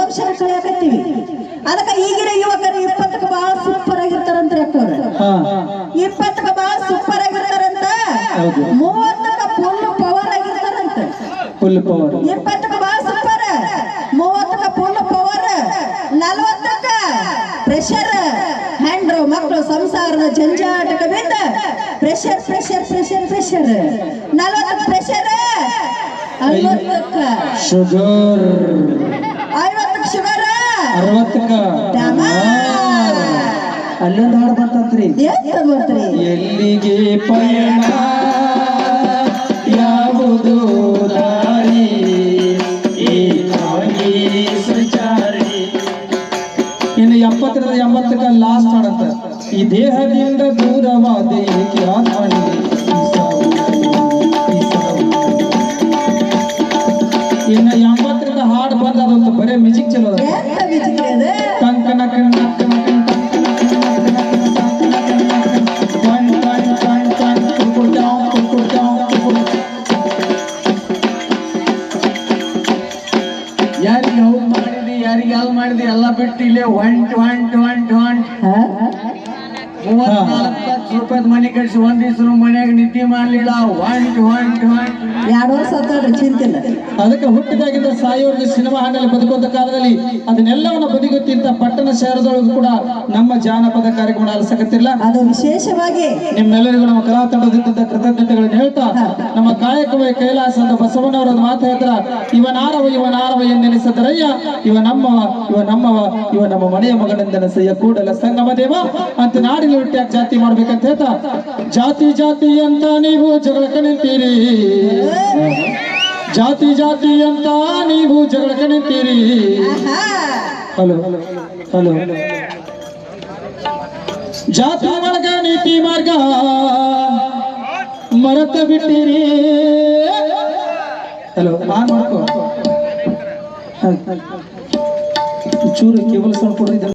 ವರ್ಷ ಕಳೆಯಾಕತ್ತೀವಿ. ಅದಕ್ಕೆ ಈಗಿನ ಯುವಕರು 20ಕ್ಕೆ ಬಹಳ ಸೂಪರ್ ಆಗಿರ್ತಾರಂತ ಅಕ್ಕವ್ರ. 20ಕ್ಕೆ ಬಹಳ ಸೂಪರ್ ಆಗಿರ್ತಾರಂತ, 30ಕ್ಕೆ ಫುಲ್ ಪವರ್ ಆಗಿರ್ತಾರಂತ. 20ಕ್ಕೆ ಬಹಳ ಸೂಪರ್, 30ಕ್ಕೆ ಫುಲ್ ಪವರ್, 40ಕ್ಕೆ ಪ್ರೆಷರ್. ಹೆಂಡ್ರು ಮಕ್ಕಳು ಸಂಸಾರದ ಜಂಜಾಟಕ್ಕೆ ಬಿದ್ದ ಪ್ರೆಷರ್ ಪ್ರೆಷರ್ ಪ್ರೆಷರ್ ಪ್ರೆಷರ್. 40ಕ್ಕೆ ಪ್ರೆಷರ್, 50ಕ್ಕೆ ಶುಗರ್, 50ಕ್ಕೆ ಶುಗರ್, 60ಕ್ಕೆ ಅಲ್ಲೊಂದು ಹಾಡು ಬರ್ತಂತ್ರಿ. ಎಲ್ಲಿಗೆ ಪಯಣ ಯಾವುದು ದಾರಿ ಏಕಾಗಿ ಸಂಚಾರಿ. ಇನ್ನು 70ರಿಂದ 80ಕ್ಕೆ ಲಾಸ್ಟ್ ಹಾಡಂತ. ಈ ದೇಹದಿಂದ ದೂರವಾದ ಏಕೆ ಆತ್ಮನಿ. ಇನ್ನು 80ರಿಂದ ಹಾಡು ಬಂದ ಅದಂತ ಬರೇ ಮ್ಯೂಸಿಕ್ ಚಲೋ ಕಂಕಣ ಯಾರಿಗೆ ಹೌದು ಮಾಡಿದಿ ಯಾರಿಗೆ ಯಾವ್ದು ಮಾಡಿದಿ ಎಲ್ಲ ಬಿಟ್ಟು ಇಲ್ಲೇ ಹೊಂಟ್ 34 ಲಕ್ಷ ರೂಪಾಯಿ ಮನೆ ಕಳಿಸಿ ಒಂದ್ ದಿವ್ಸ ಮನ್ಯಾಗ ನಿದ್ದೆ ಮಾಡ್ಲಿಲ್ಲ. ಹೊಂಟ್ 2 ವರ್ಷ ಆತಾಡ್ರಿ, ಚಿಂತಿಲ್ಲ. ಅದಕ್ಕೆ ಹುಟ್ಟಿದಾಗಿಂದ ಸಾಯೋರ್ಗೆ ಸಿನಿಮಾ ಹಾಡಲ್ಲಿ ಬದುಕುವಂತ ಕಾಲದಲ್ಲಿ ಅದನ್ನೆಲ್ಲವನ್ನು ಬದಿಗೊತ್ತಿಂತ ಪಟ್ಟಣ ಶಹರದೊಳಗೂ ಕೂಡ ನಮ್ಮ ಜಾನಪದ ಕಾರ್ಯಕ್ರಮ ಅಲಸಕತ್ತಿಲ್ಲ. ಅದು ವಿಶೇಷವಾಗಿ ನಿಮ್ಮೆಲ್ಲರಿಗೂ ನಮ್ಮ ಕಲಾ ತಂಡದಿಂದ ಕೃತಜ್ಞತೆಗಳನ್ನು ಹೇಳ್ತಾ, ನಮ್ಮ ಕಾಯಕವೇ ಕೈಲಾಸ ಅಂತ ಬಸವಣ್ಣವರ ಮಾತು ಹೇಳ್ತಾರ, ಇವನಾರವ ಎನ್ನೆನಿಸದರಯ್ಯ, ಇವ ನಮ್ಮ ಮನೆಯ ಮಗನೆಂದೆನಸಯ್ಯ ಕೂಡಲ ಸಂಗಮ ದೇವ ಅಂತ ನಾಡಿನ ಹುಟ್ಟಿಯಾಗಿ ಜಾತಿ ಮಾಡ್ಬೇಕಂತ ಹೇಳ್ತಾ, ಜಾತಿ ಅಂತ ನೀವು ಜಗಳಕ್ಕೆ ನಿಂತೀರಿ, ಜಾತಿ ಅಂತ ನೀವು ಜಗಳಕ್ಕೆ ನಿಂತೀರಿ. ಹಲೋ ಜಾತಿ ಒಳಗ ನೀತಿ ಮಾರ್ಗ ಮರೆತ ಬಿಟ್ಟಿರಿ. ಹಲೋ ಮಾಡ್ಕೋ ಚೂರು ಕೇಬಲ್ ಸೌಂಡ್ ಕೊಡ್ತಿದ್ದ.